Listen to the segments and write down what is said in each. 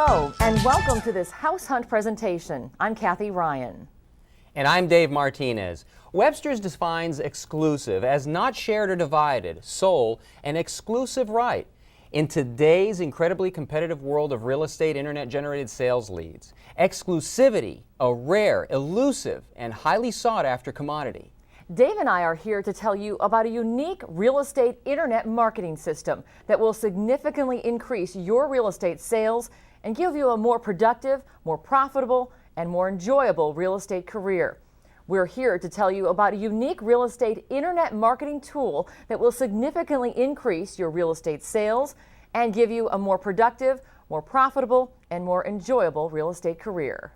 Hello, and welcome to this House Hunt presentation. I'm Kathy Ryan. And I'm Dave Martinez. Webster's defines exclusive as not shared or divided, sole, an exclusive right. In today's incredibly competitive world of real estate internet-generated sales leads, exclusivity, a rare, elusive, and highly sought-after commodity. Dave and I are here to tell you about a unique real estate internet marketing system that will significantly increase your real estate sales and give you a more productive, more profitable, and more enjoyable real estate career. We're here to tell you about a unique real estate internet marketing tool that will significantly increase your real estate sales and give you a more productive, more profitable, and more enjoyable real estate career.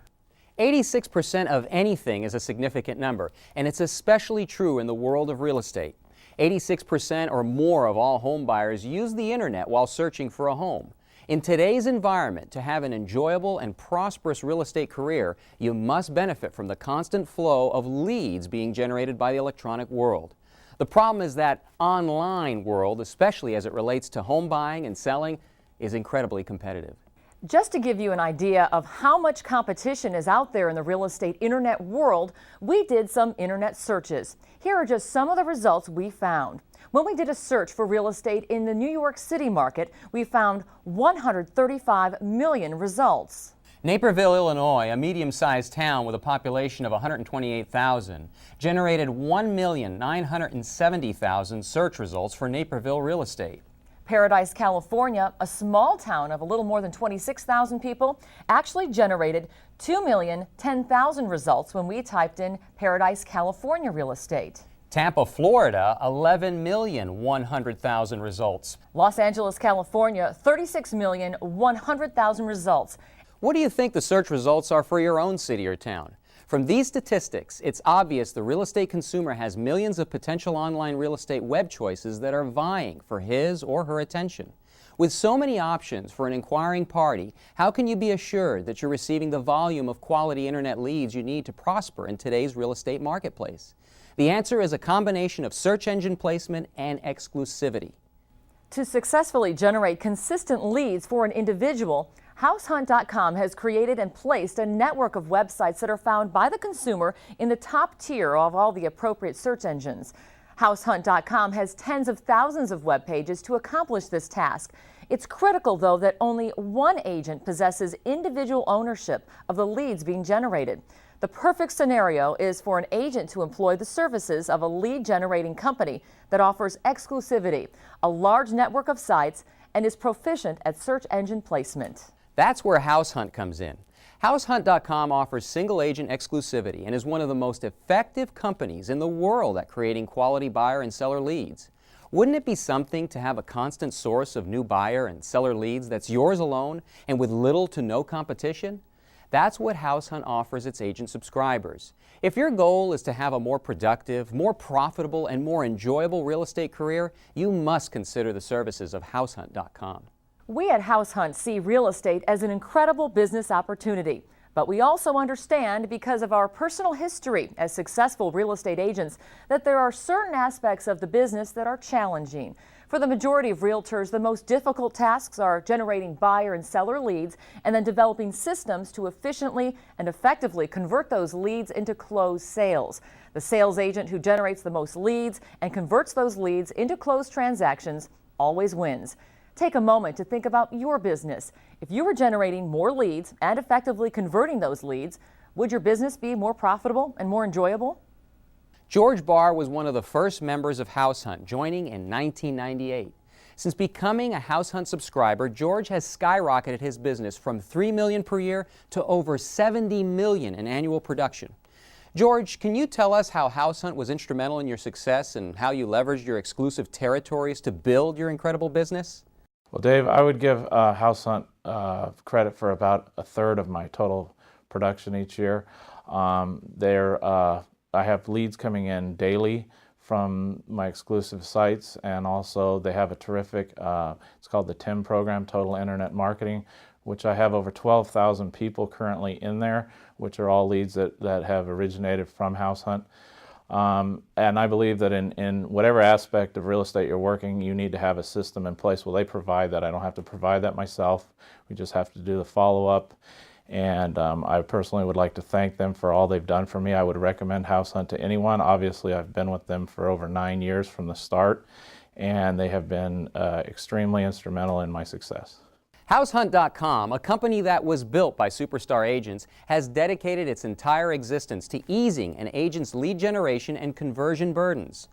86% of anything is a significant number, and it's especially true in the world of real estate. 86% or more of all home buyers use the internet while searching for a home. In today's environment, to have an enjoyable and prosperous real estate career, you must benefit from the constant flow of leads being generated by the electronic world. The problem is that online world, especially as it relates to home buying and selling, is incredibly competitive. Just to give you an idea of how much competition is out there in the real estate internet world, we did some internet searches. Here are just some of the results we found. When we did a search for real estate in the New York City market, we found 135 million results. Naperville, Illinois, a medium-sized town with a population of 128,000, generated 1,970,000 search results for Naperville real estate. Paradise, California, a small town of a little more than 26,000 people, actually generated 2,010,000 results when we typed in Paradise, California real estate. Tampa, Florida, 11,100,000 results. Los Angeles, California, 36,100,000 results. What do you think the search results are for your own city or town? From these statistics, it's obvious the real estate consumer has millions of potential online real estate web choices that are vying for his or her attention. With so many options for an inquiring party, how can you be assured that you're receiving the volume of quality internet leads you need to prosper in today's real estate marketplace? The answer is a combination of search engine placement and exclusivity. To successfully generate consistent leads for an individual, HouseHunt.com has created and placed a network of websites that are found by the consumer in the top tier of all the appropriate search engines. HouseHunt.com has tens of thousands of web pages to accomplish this task. It's critical, though, that only one agent possesses individual ownership of the leads being generated. The perfect scenario is for an agent to employ the services of a lead-generating company that offers exclusivity, a large network of sites, and is proficient at search engine placement. That's where HouseHunt comes in. HouseHunt.com offers single-agent exclusivity and is one of the most effective companies in the world at creating quality buyer and seller leads. Wouldn't it be something to have a constant source of new buyer and seller leads that's yours alone and with little to no competition? That's what HouseHunt offers its agent subscribers. If your goal is to have a more productive, more profitable, and more enjoyable real estate career, you must consider the services of HouseHunt.com. We at HouseHunt see real estate as an incredible business opportunity, but we also understand, because of our personal history as successful real estate agents, that there are certain aspects of the business that are challenging. For the majority of realtors, the most difficult tasks are generating buyer and seller leads and then developing systems to efficiently and effectively convert those leads into closed sales. The sales agent who generates the most leads and converts those leads into closed transactions always wins. Take a moment to think about your business. If you were generating more leads and effectively converting those leads, would your business be more profitable and more enjoyable? George Barr was one of the first members of HouseHunt, joining in 1998. Since becoming a HouseHunt subscriber, George has skyrocketed his business from $3 million per year to over $70 million in annual production. George, can you tell us how HouseHunt was instrumental in your success and how you leveraged your exclusive territories to build your incredible business? Well, Dave, I would give HouseHunt credit for about a third of my total production each year. I have leads coming in daily from my exclusive sites, and also they have a terrific, it's called the TIM program, Total Internet Marketing, which I have over 12,000 people currently in there, which are all leads that have originated from HouseHunt. And I believe that in whatever aspect of real estate you're working, you need to have a system in place. Well, they provide that. I don't have to provide that myself. We just have to do the follow-up. And I personally would like to thank them for all they've done for me. I would recommend House Hunt to anyone. Obviously, I've been with them for over 9 years from the start, and they have been extremely instrumental in my success. HouseHunt.com, a company that was built by superstar agents, has dedicated its entire existence to easing an agent's lead generation and conversion burdens.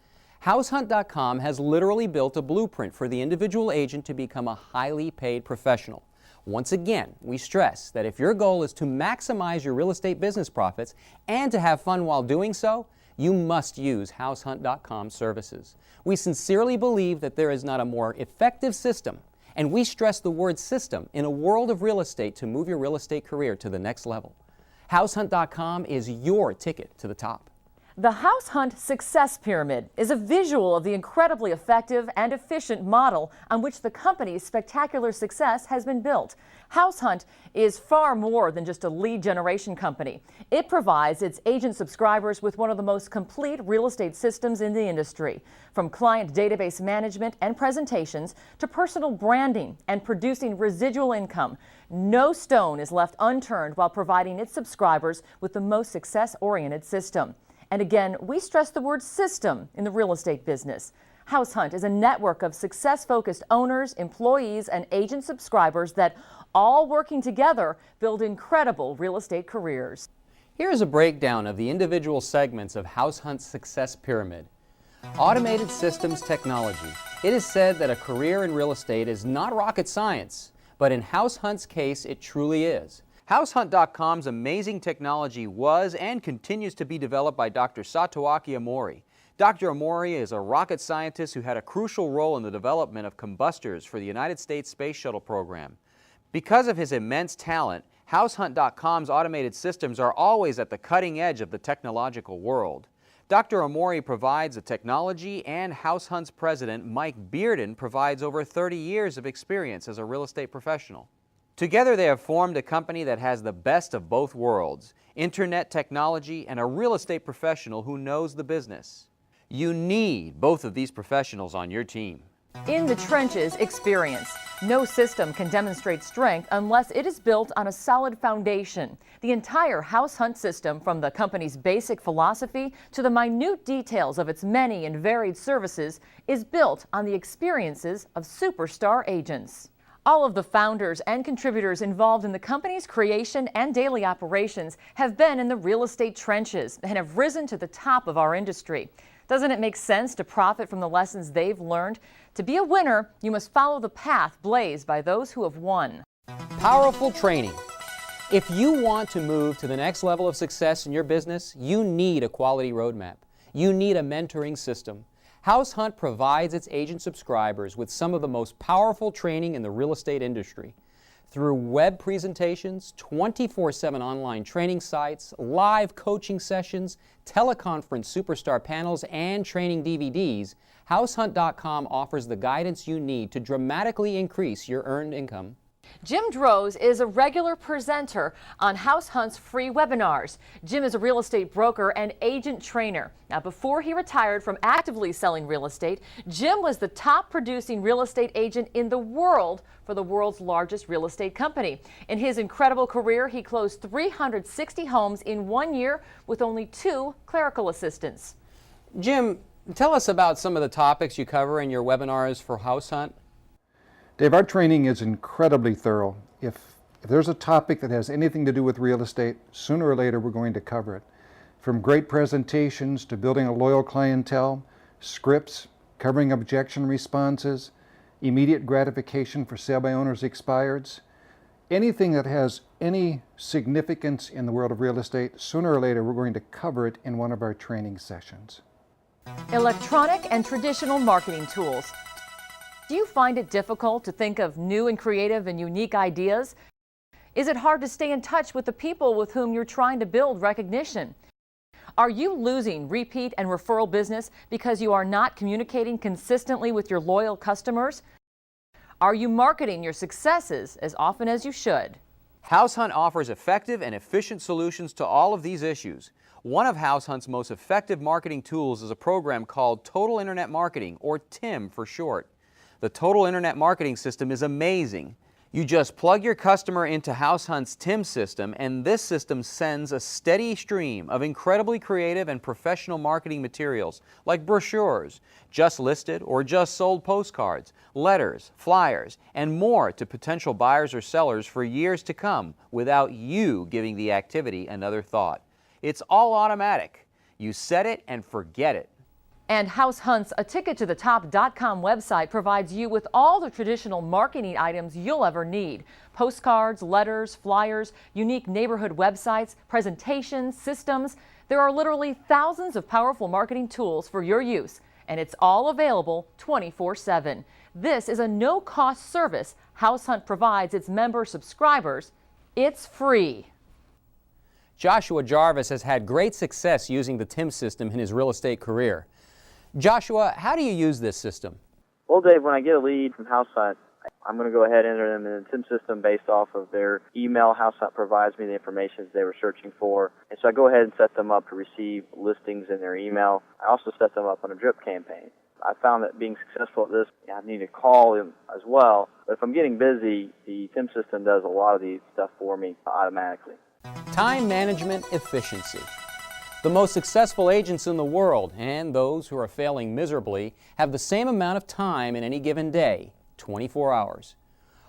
HouseHunt.com has literally built a blueprint for the individual agent to become a highly paid professional. Once again, we stress that if your goal is to maximize your real estate business profits and to have fun while doing so, you must use HouseHunt.com services. We sincerely believe that there is not a more effective system, and we stress the word system in a world of real estate to move your real estate career to the next level. HouseHunt.com is your ticket to the top. The House Hunt Success Pyramid is a visual of the incredibly effective and efficient model on which the company's spectacular success has been built. House Hunt is far more than just a lead generation company. It provides its agent subscribers with one of the most complete real estate systems in the industry. From client database management and presentations to personal branding and producing residual income, no stone is left unturned while providing its subscribers with the most success-oriented system. And again, we stress the word system in the real estate business. House Hunt is a network of success-focused owners, employees, and agent subscribers that, all working together, build incredible real estate careers. Here's a breakdown of the individual segments of House Hunt's success pyramid. Automated systems technology. It is said that a career in real estate is not rocket science, but in House Hunt's case, it truly is. HouseHunt.com's amazing technology was and continues to be developed by Dr. Satoaki Amori. Dr. Amori is a rocket scientist who had a crucial role in the development of combustors for the United States Space Shuttle program. Because of his immense talent, HouseHunt.com's automated systems are always at the cutting edge of the technological world. Dr. Amori provides the technology, and House Hunt's president, Mike Bearden, provides over 30 years of experience as a real estate professional. Together they have formed a company that has the best of both worlds, internet technology and a real estate professional who knows the business. You need both of these professionals on your team. In the trenches experience. No system can demonstrate strength unless it is built on a solid foundation. The entire House Hunt system, from the company's basic philosophy to the minute details of its many and varied services, is built on the experiences of superstar agents. All of the founders and contributors involved in the company's creation and daily operations have been in the real estate trenches and have risen to the top of our industry. Doesn't it make sense to profit from the lessons they've learned? To be a winner, you must follow the path blazed by those who have won. Powerful training. If you want to move to the next level of success in your business, you need a quality roadmap. You need a mentoring system. House Hunt provides its agent subscribers with some of the most powerful training in the real estate industry. Through web presentations, 24/7 online training sites, live coaching sessions, teleconference superstar panels, and training DVDs, HouseHunt.com offers the guidance you need to dramatically increase your earned income. Jim Droz is a regular presenter on House Hunt's free webinars. Jim is a real estate broker and agent trainer. Now, before he retired from actively selling real estate, Jim was the top producing real estate agent in the world for the world's largest real estate company. In his incredible career, he closed 360 homes in 1 year with only 2 clerical assistants. Jim, tell us about some of the topics you cover in your webinars for House Hunt. Dave, our training is incredibly thorough. If there's a topic that has anything to do with real estate, sooner or later we're going to cover it. From great presentations to building a loyal clientele, scripts, covering objection responses, immediate gratification for sale by owners expireds, anything that has any significance in the world of real estate, sooner or later we're going to cover it in one of our training sessions. Electronic and traditional marketing tools. Do you find it difficult to think of new and creative and unique ideas? Is it hard to stay in touch with the people with whom you're trying to build recognition? Are you losing repeat and referral business because you are not communicating consistently with your loyal customers? Are you marketing your successes as often as you should? House Hunt offers effective and efficient solutions to all of these issues. One of House Hunt's most effective marketing tools is a program called Total Internet Marketing, or TIM for short. The Total Internet Marketing system is amazing. You just plug your customer into House Hunt's TIM system, and this system sends a steady stream of incredibly creative and professional marketing materials like brochures, just listed or just sold postcards, letters, flyers, and more to potential buyers or sellers for years to come without you giving the activity another thought. It's all automatic. You set it and forget it. And House Hunt's ATicketToTheTop.com website provides you with all the traditional marketing items you'll ever need. Postcards, letters, flyers, unique neighborhood websites, presentations, systems. There are literally thousands of powerful marketing tools for your use, and it's all available 24/7. This is a no-cost service House Hunt provides its member subscribers. It's free. Joshua Jarvis has had great success using the TIM system in his real estate career. Joshua, how do you use this system? Well, Dave, when I get a lead from House Hunt, I'm going to go ahead and enter them in the TIM system based off of their email. House Hunt provides me the information they were searching for. And so I go ahead and set them up to receive listings in their email. I also set them up on a drip campaign. I found that being successful at this, I need to call them as well. But if I'm getting busy, the TIM system does a lot of the stuff for me automatically. Time management efficiency. The most successful agents in the world, and those who are failing miserably, have the same amount of time in any given day, 24 hours.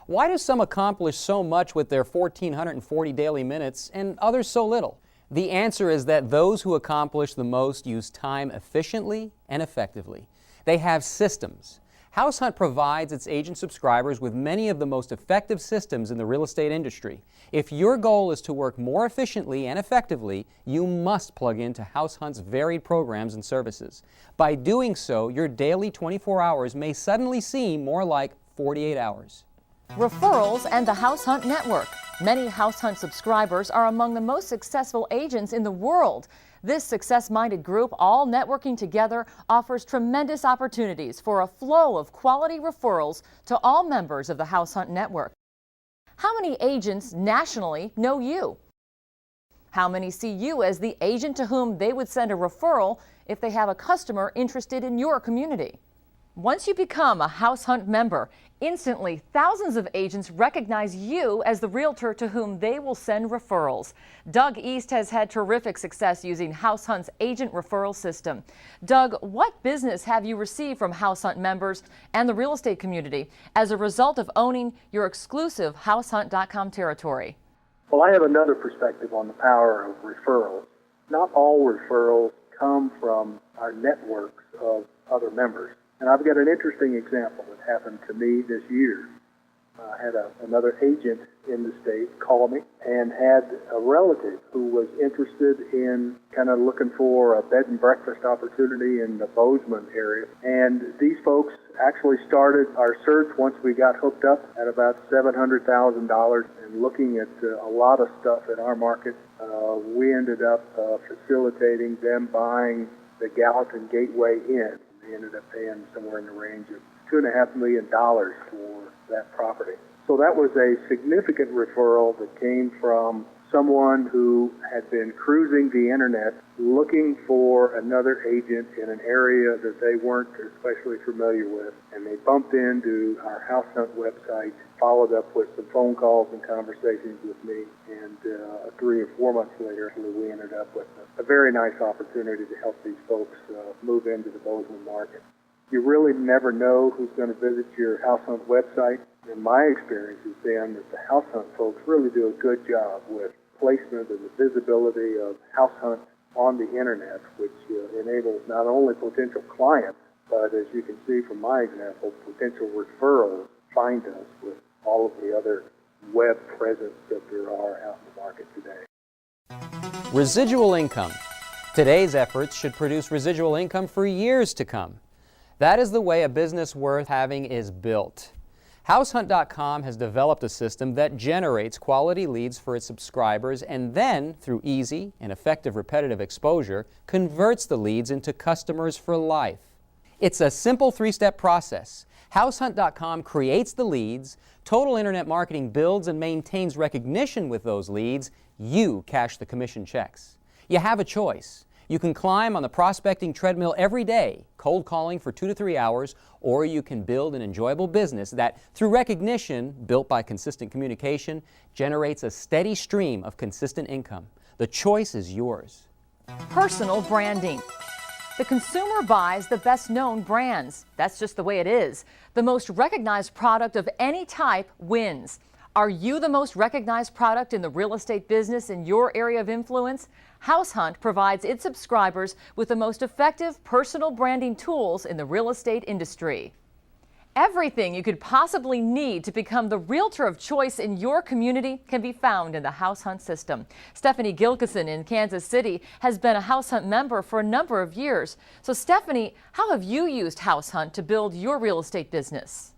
Why do some accomplish so much with their 1,440 daily minutes and others so little? The answer is that those who accomplish the most use time efficiently and effectively. They have systems. House Hunt provides its agent subscribers with many of the most effective systems in the real estate industry. If your goal is to work more efficiently and effectively, you must plug into House Hunt's varied programs and services. By doing so, your daily 24 hours may suddenly seem more like 48 hours. Referrals and the House Hunt Network. Many House Hunt subscribers are among the most successful agents in the world. This success-minded group, all networking together, offers tremendous opportunities for a flow of quality referrals to all members of the House Hunt Network. How many agents nationally know you? How many see you as the agent to whom they would send a referral if they have a customer interested in your community? Once you become a House Hunt member, instantly thousands of agents recognize you as the realtor to whom they will send referrals. Doug East has had terrific success using House Hunt's agent referral system. Doug, what business have you received from House Hunt members and the real estate community as a result of owning your exclusive HouseHunt.com territory? Well, I have another perspective on the power of referrals. Not all referrals come from our networks of other members. And I've got an interesting example that happened to me this year. I had another agent in the state call me and had a relative who was interested in kind of looking for a bed and breakfast opportunity in the Bozeman area. And these folks actually started our search once we got hooked up at about $700,000 and looking at a lot of stuff in our market. We ended up facilitating them buying the Gallatin Gateway Inn. They ended up paying somewhere in the range of $2.5 million for that property. So that was a significant referral that came from someone who had been cruising the internet looking for another agent in an area that they weren't especially familiar with. And they bumped into our House Hunt website, followed up with some phone calls and conversations with me. And 3 or 4 months later, we ended up with a very nice opportunity to help these folks move into the Bozeman market. You really never know who's going to visit your House Hunt website. And my experience has been that the House Hunt folks really do a good job with placement and the visibility of House Hunt on the internet, which enables not only potential clients, but as you can see from my example, potential referrals find us with all of the other web presence that there are out in the market today. Residual income. Today's efforts should produce residual income for years to come. That is the way a business worth having is built. HouseHunt.com has developed a system that generates quality leads for its subscribers and then, through easy and effective repetitive exposure, converts the leads into customers for life. It's a simple 3-step process. HouseHunt.com creates the leads, Total Internet Marketing builds and maintains recognition with those leads, you cash the commission checks. You have a choice. You can climb on the prospecting treadmill every day, cold calling for 2 to 3 hours, or you can build an enjoyable business that, through recognition, built by consistent communication, generates a steady stream of consistent income. The choice is yours. Personal branding. The consumer buys the best-known brands. That's just the way it is. The most recognized product of any type wins. Are you the most recognized product in the real estate business in your area of influence? House Hunt provides its subscribers with the most effective personal branding tools in the real estate industry. Everything you could possibly need to become the realtor of choice in your community can be found in the House Hunt system. Stephanie Gilkison in Kansas City has been a House Hunt member for a number of years. So Stephanie, how have you used House Hunt to build your real estate business?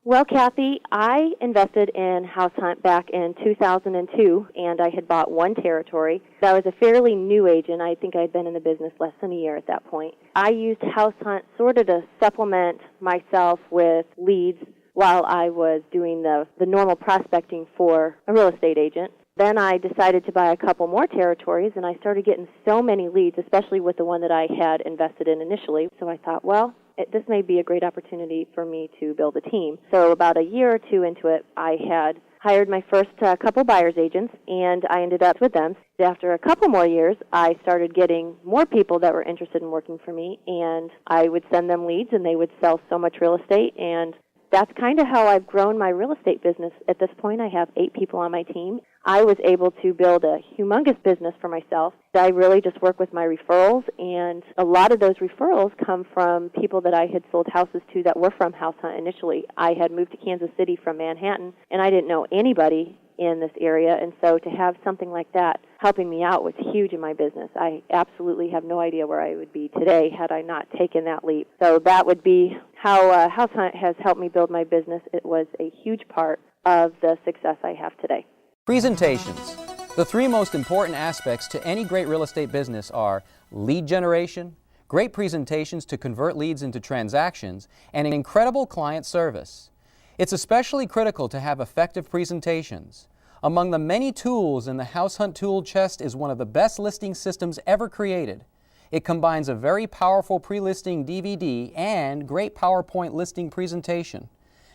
Well, Kathy, I invested in House Hunt back in 2002, and I had bought one territory. I was a fairly new agent. I think I'd been in the business less than a year at that point. I used House Hunt sort of to supplement myself with leads while I was doing the normal prospecting for a real estate agent. Then I decided to buy a couple more territories, and I started getting so many leads, especially with the one that I had invested in initially. So I thought, well, this may be a great opportunity for me to build a team. So about a year or two into it, I had hired my first couple buyer's agents, and I ended up with them. After a couple more years, I started getting more people that were interested in working for me, and I would send them leads, and they would sell so much real estate, and that's kind of how I've grown my real estate business. At this point, I have 8 people on my team. I was able to build a humongous business for myself. I really just work with my referrals, and a lot of those referrals come from people that I had sold houses to that were from House Hunt initially. I had moved to Kansas City from Manhattan, and I didn't know anybody in this area, and so to have something like that helping me out was huge in my business. I absolutely have no idea where I would be today had I not taken that leap. So that would be how House Hunt has helped me build my business. It was a huge part of the success I have today. Presentations. The 3 most important aspects to any great real estate business are lead generation, great presentations to convert leads into transactions, and an incredible client service. It's especially critical to have effective presentations. Among the many tools in the House Hunt tool chest is one of the best listing systems ever created. It combines a very powerful pre-listing DVD and great PowerPoint listing presentation.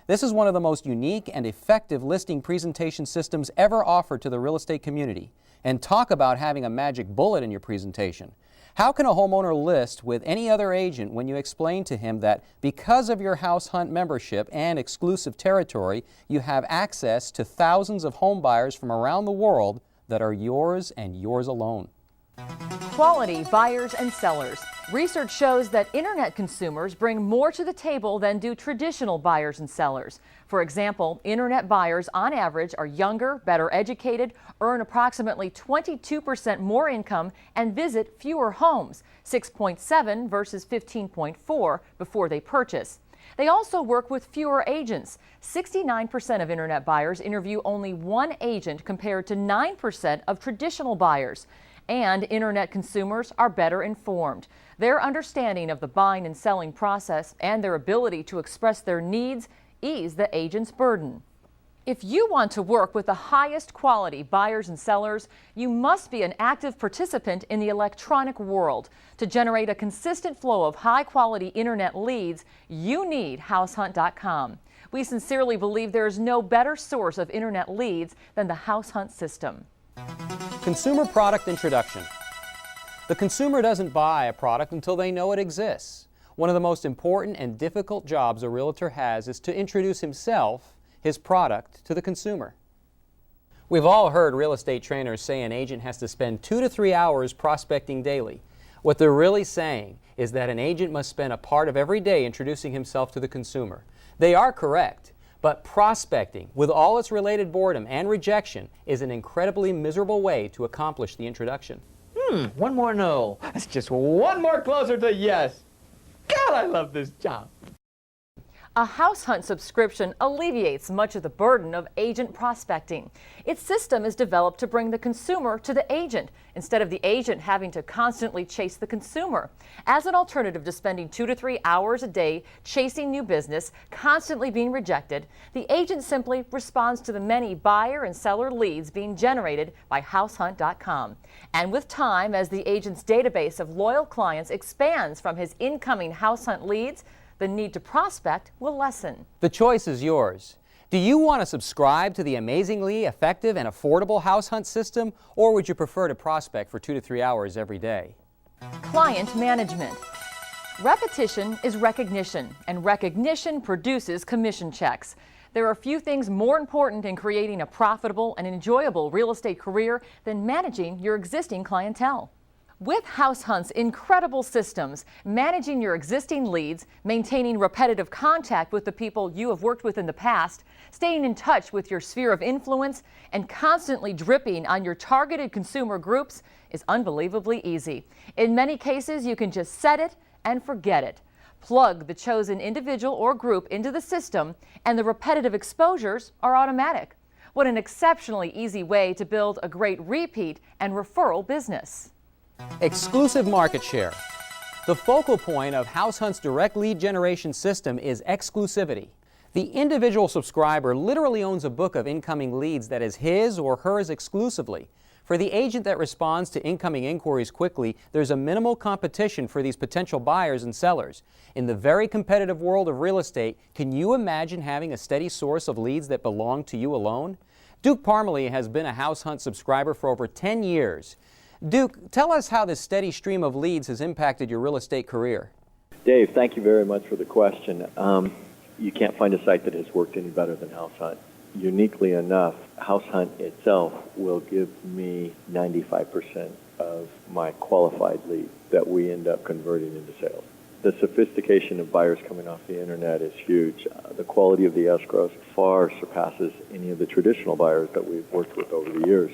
This is one of the most unique and effective listing presentation systems ever offered to the real estate community. And talk about having a magic bullet in your presentation. How can a homeowner list with any other agent when you explain to him that because of your House Hunt membership and exclusive territory, you have access to thousands of home buyers from around the world that are yours and yours alone? Quality buyers and sellers. Research shows that internet consumers bring more to the table than do traditional buyers and sellers. For example, internet buyers on average are younger, better educated, earn approximately 22% more income, and visit fewer homes, 6.7 versus 15.4 before they purchase. They also work with fewer agents. 69% of internet buyers interview only one agent compared to 9% of traditional buyers. And internet consumers are better informed. Their understanding of the buying and selling process and their ability to express their needs ease the agent's burden. If you want to work with the highest quality buyers and sellers, you must be an active participant in the electronic world. To generate a consistent flow of high-quality internet leads, you need HouseHunt.com. We sincerely believe there is no better source of internet leads than the House Hunt system. Consumer product introduction. The consumer doesn't buy a product until they know it exists. One of the most important and difficult jobs a realtor has is to introduce himself, his product, to the consumer. We've all heard real estate trainers say an agent has to spend 2 to 3 hours prospecting daily. What they're really saying is that an agent must spend a part of every day introducing himself to the consumer. They are correct. But prospecting, with all its related boredom and rejection, is an incredibly miserable way to accomplish the introduction. One more no. That's just one more closer to yes. God, I love this job. A house hunt subscription alleviates much of the burden of agent prospecting. Its system is developed to bring the consumer to the agent instead of the agent having to constantly chase the consumer. As an alternative to spending 2 to 3 hours a day chasing new business, constantly being rejected, the agent simply responds to the many buyer and seller leads being generated by househunt.com. And with time, as the agent's database of loyal clients expands from his incoming house hunt leads, the need to prospect will lessen. The choice is yours. Do you want to subscribe to the amazingly effective and affordable house hunt system, or would you prefer to prospect for 2 to 3 hours every day? Client management. Repetition is recognition, and recognition produces commission checks. There are few things more important in creating a profitable and enjoyable real estate career than managing your existing clientele. With House Hunt's incredible systems, managing your existing leads, maintaining repetitive contact with the people you have worked with in the past, staying in touch with your sphere of influence, and constantly dripping on your targeted consumer groups is unbelievably easy. In many cases, you can just set it and forget it. Plug the chosen individual or group into the system, and the repetitive exposures are automatic. What an exceptionally easy way to build a great repeat and referral business. Exclusive market share. The focal point of House Hunt's direct lead generation system is exclusivity. The individual subscriber literally owns a book of incoming leads that is his or hers exclusively. For the agent that responds to incoming inquiries quickly, there's a minimal competition for these potential buyers and sellers. In the very competitive world of real estate, can you imagine having a steady source of leads that belong to you alone? Duke Parmalee has been a House Hunt subscriber for over 10 years. Duke, tell us how this steady stream of leads has impacted your real estate career. Dave, thank you very much for the question. You can't find a site that has worked any better than House Hunt. Uniquely enough, House Hunt itself will give me 95% of my qualified leads that we end up converting into sales. The sophistication of buyers coming off the internet is huge. The quality of the escrows far surpasses any of the traditional buyers that we've worked with over the years.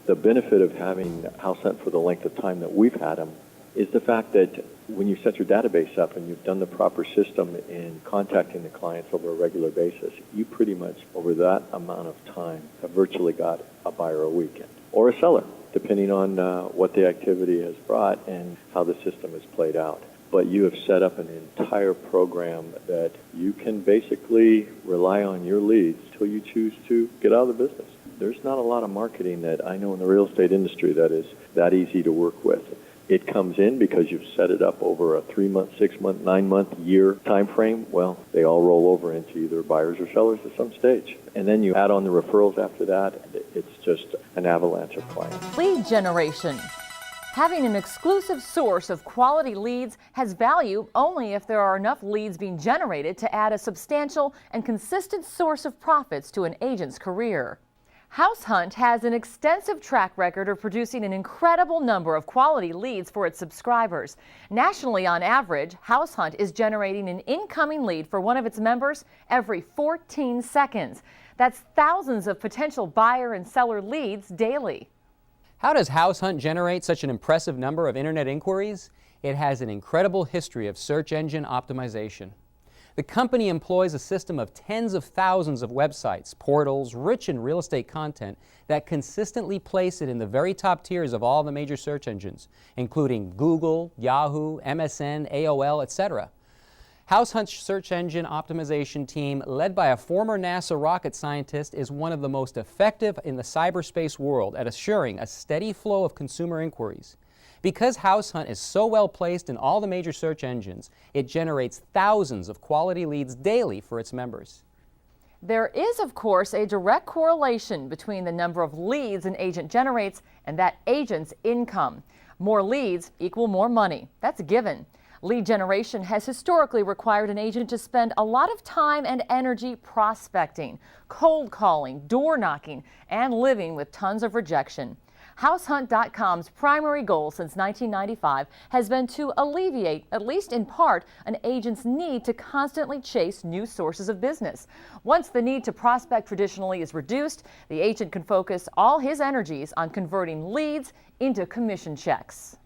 The benefit of having House Hunt for the length of time that we've had them is the fact that when you set your database up and you've done the proper system in contacting the clients over a regular basis, you pretty much, over that amount of time, have virtually got a buyer a weekend or a seller, depending on what the activity has brought and how the system has played out. But you have set up an entire program that you can basically rely on your leads till you choose to get out of the business. There's not a lot of marketing that I know in the real estate industry that is that easy to work with. It comes in because you've set it up over a 3-month, 6-month, 9-month, year time frame. Well, they all roll over into either buyers or sellers at some stage. And then you add on the referrals after that, and it's just an avalanche of clients. Lead generation. Having an exclusive source of quality leads has value only if there are enough leads being generated to add a substantial and consistent source of profits to an agent's career. House Hunt has an extensive track record of producing an incredible number of quality leads for its subscribers. Nationally, on average, House Hunt is generating an incoming lead for one of its members every 14 seconds. That's thousands of potential buyer and seller leads daily. How does House Hunt generate such an impressive number of internet inquiries? It has an incredible history of search engine optimization. The company employs a system of tens of thousands of websites, portals, rich in real estate content that consistently place it in the very top tiers of all the major search engines, including Google, Yahoo, MSN, AOL, etc. House Hunt's search engine optimization team, led by a former NASA rocket scientist, is one of the most effective in the cyberspace world at assuring a steady flow of consumer inquiries. Because House Hunt is so well placed in all the major search engines, it generates thousands of quality leads daily for its members. There is, of course, a direct correlation between the number of leads an agent generates and that agent's income. More leads equal more money. That's a given. Lead generation has historically required an agent to spend a lot of time and energy prospecting, cold calling, door knocking, and living with tons of rejection. HouseHunt.com's primary goal since 1995 has been to alleviate, at least in part, an agent's need to constantly chase new sources of business. Once the need to prospect traditionally is reduced, the agent can focus all his energies on converting leads into commission checks.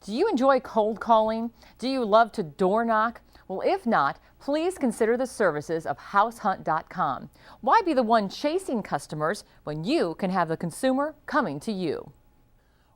Do you enjoy cold calling? Do you love to door knock? Well, if not, please consider the services of househunt.com. Why be the one chasing customers when you can have the consumer coming to you?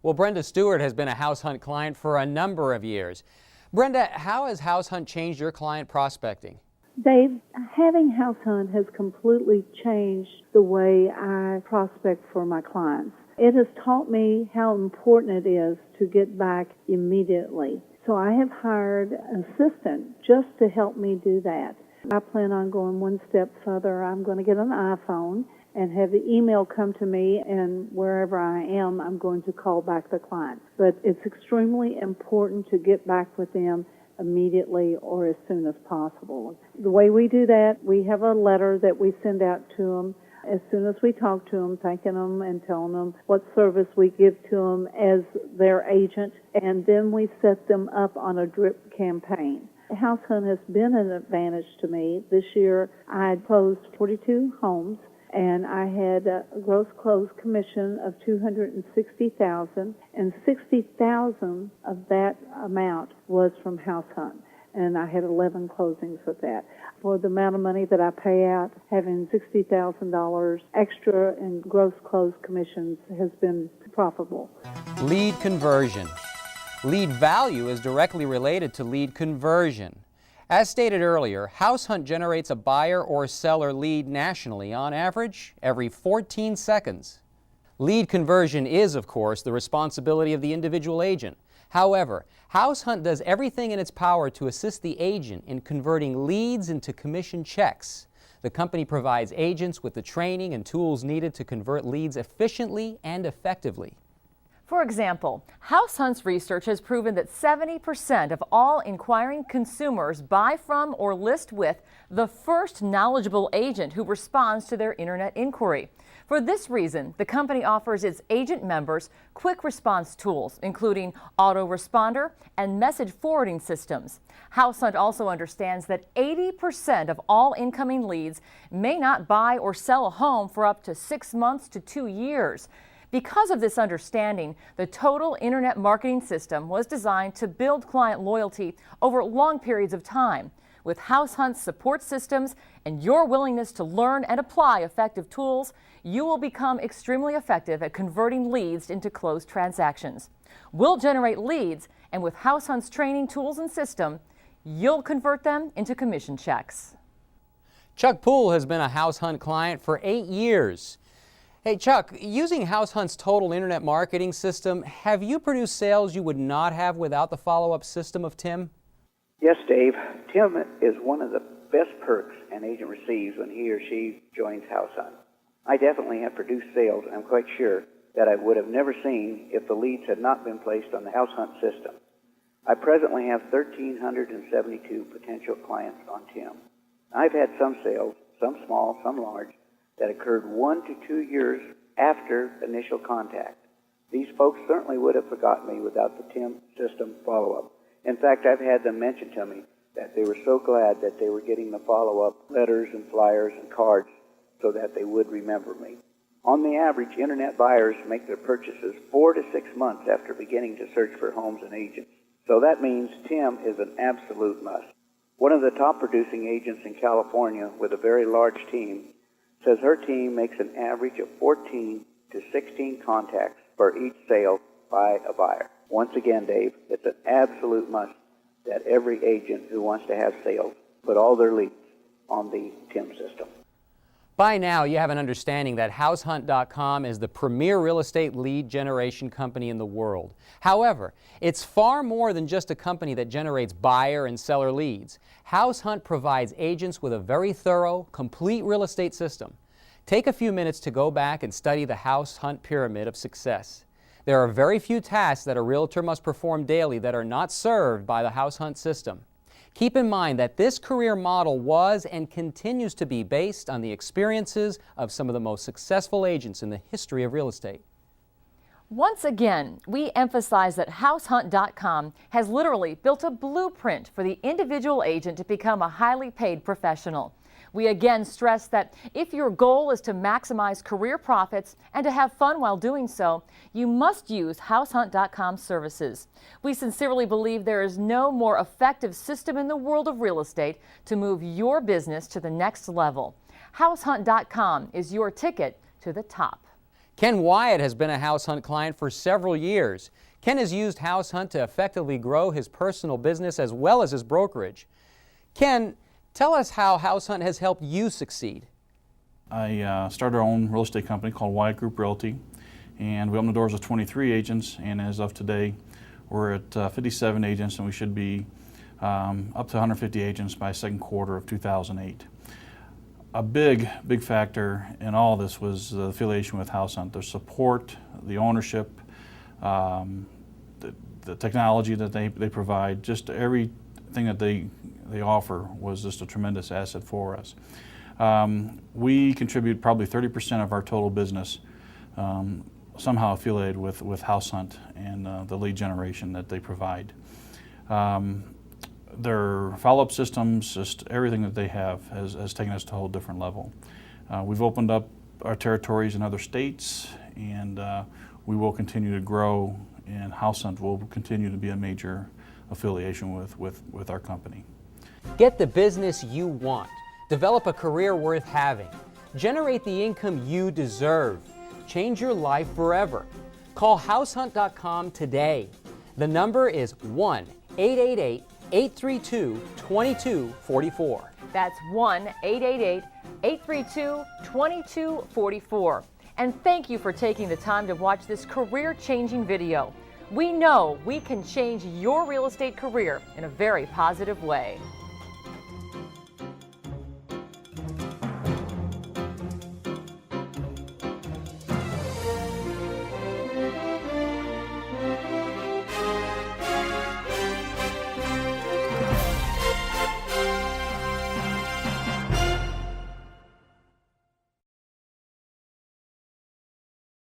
Well, Brenda Stewart has been a House Hunt client for a number of years. Brenda, how has House Hunt changed your client prospecting? Dave, having House Hunt has completely changed the way I prospect for my clients. It has taught me how important it is to get back immediately. So I have hired an assistant just to help me do that. I plan on going one step further. I'm going to get an iPhone and have the email come to me, and wherever I am, I'm going to call back the client. But it's extremely important to get back with them immediately or as soon as possible. The way we do that, we have a letter that we send out to them as soon as we talk to them, thanking them and telling them what service we give to them as their agent, and then we set them up on a drip campaign. House Hunt has been an advantage to me. This year I closed 42 homes, and I had a gross close commission of $260,000, and $60,000 of that amount was from House Hunt, and I had 11 closings with that. For the amount of money that I pay out, having $60,000 extra in gross close commissions has been profitable. Lead conversion. Lead value is directly related to lead conversion. As stated earlier, House Hunt generates a buyer or seller lead nationally on average every 14 seconds. Lead conversion is, of course, the responsibility of the individual agent. However, House Hunt does everything in its power to assist the agent in converting leads into commission checks. The company provides agents with the training and tools needed to convert leads efficiently and effectively. For example, House Hunt's research has proven that 70% of all inquiring consumers buy from or list with the first knowledgeable agent who responds to their internet inquiry. For this reason, the company offers its agent members quick response tools, including autoresponder and message forwarding systems. House Hunt also understands that 80% of all incoming leads may not buy or sell a home for up to 6 months to 2 years. Because of this understanding, the total internet marketing system was designed to build client loyalty over long periods of time. With House Hunt's support systems and your willingness to learn and apply effective tools, you will become extremely effective at converting leads into closed transactions. We'll generate leads, and with House Hunt's training tools and system, you'll convert them into commission checks. Chuck Poole has been a House Hunt client for 8 years. Hey Chuck, using House Hunt's total internet marketing system, have you produced sales you would not have without the follow-up system of Tim? Yes, Dave. Tim is one of the best perks an agent receives when he or she joins House Hunt. I definitely have produced sales I'm quite sure that I would have never seen if the leads had not been placed on the House Hunt system. I presently have 1,372 potential clients on Tim. I've had some sales, some small, some large, that occurred 1 to 2 years after initial contact. These folks certainly would have forgotten me without the Tim system follow-up. In fact, I've had them mention to me that they were so glad that they were getting the follow-up letters and flyers and cards so that they would remember me. On the average, internet buyers make their purchases 4 to 6 months after beginning to search for homes and agents. So that means Tim is an absolute must. One of the top producing agents in California with a very large team says her team makes an average of 14 to 16 contacts for each sale by a buyer. Once again, Dave, it's an absolute must that every agent who wants to have sales put all their leads on the Tim system. By now, you have an understanding that HouseHunt.com is the premier real estate lead generation company in the world. However, it's far more than just a company that generates buyer and seller leads. House Hunt provides agents with a very thorough, complete real estate system. Take a few minutes to go back and study the House Hunt pyramid of success. There are very few tasks that a realtor must perform daily that are not served by the House Hunt system. Keep in mind that this career model was and continues to be based on the experiences of some of the most successful agents in the history of real estate. Once again, we emphasize that HouseHunt.com has literally built a blueprint for the individual agent to become a highly paid professional. We again stress that if your goal is to maximize career profits and to have fun while doing so, you must use househunt.com services. We sincerely believe there is no more effective system in the world of real estate to move your business to the next level. Househunt.com is your ticket to the top. Ken Wyatt has been a House Hunt client for several years. Ken has used House Hunt to effectively grow his personal business as well as his brokerage. Ken, tell us how House Hunt has helped you succeed. I started our own real estate company called Wyatt Group Realty, and we opened the doors with 23 agents, and as of today, we're at 57 agents, and we should be up to 150 agents by second quarter of 2008. A big factor in all this was the affiliation with House Hunt, their support, the ownership, the technology that they provide, just everything that they offer was just a tremendous asset for us. We contribute probably 30% of our total business somehow affiliated with House Hunt and the lead generation that they provide. Their follow-up systems, just everything that they have has taken us to a whole different level. We've opened up our territories in other states, and we will continue to grow, and House Hunt will continue to be a major affiliation with our company. Get the business you want. Develop a career worth having. Generate the income you deserve. Change your life forever. Call househunt.com today. The number is 1-888-832-2244. That's 1-888-832-2244. And thank you for taking the time to watch this career-changing video. We know we can change your real estate career in a very positive way.